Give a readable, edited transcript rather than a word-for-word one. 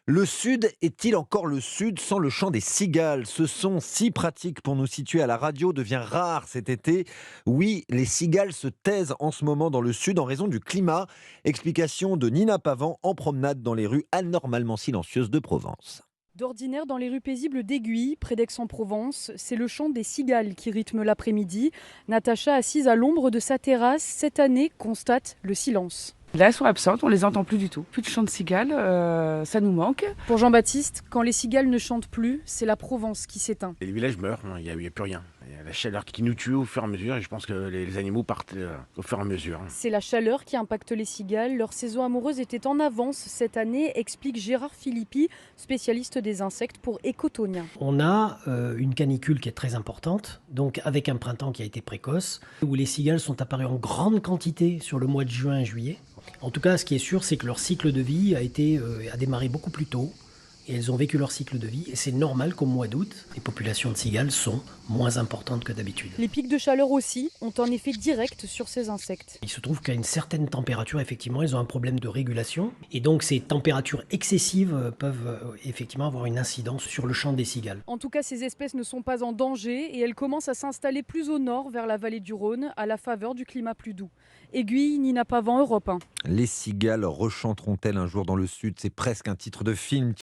Le Sud est-il encore le Sud sans le chant des cigales? Ce son si pratique pour nous situer à la radio devient rare cet été. Oui, les cigales se taisent en ce moment dans le Sud en raison du climat. Explication de Nina Pavan en promenade dans les rues anormalement silencieuses de Provence. D'ordinaire, dans les rues paisibles d'Aiguille, près d'Aix-en-Provence, c'est le chant des cigales qui rythme l'après-midi. Natacha, assise à l'ombre de sa terrasse, cette année constate le silence. Là, elles sont absentes, on les entend plus du tout. Plus de chant de cigales, ça nous manque. Pour Jean-Baptiste, quand les cigales ne chantent plus, c'est la Provence qui s'éteint. Et les villages meurent, il n'y a plus rien. Il y a la chaleur qui nous tue au fur et à mesure et je pense que les animaux partent au fur et à mesure. C'est la chaleur qui impacte les cigales. Leur saison amoureuse était en avance cette année, explique Gérard Philippi, spécialiste des insectes pour Écotonien. On a une canicule qui est très importante, donc avec un printemps qui a été précoce, où les cigales sont apparues en grande quantité sur le mois de juin et juillet. En tout cas, ce qui est sûr, c'est que leur cycle de vie a démarré beaucoup plus tôt. Et elles ont vécu leur cycle de vie. Et c'est normal qu'au mois d'août, les populations de cigales sont moins importantes que d'habitude. Les pics de chaleur aussi ont un effet direct sur ces insectes. Il se trouve qu'à une certaine température, effectivement, ils ont un problème de régulation. Et donc, ces températures excessives peuvent effectivement avoir une incidence sur le chant des cigales. En tout cas, ces espèces ne sont pas en danger et elles commencent à s'installer plus au nord, vers la vallée du Rhône, à la faveur du climat plus doux. Aiguille, Nina Pavan, Europe 1. Les cigales rechanteront-elles un jour dans le Sud? C'est presque un titre de film.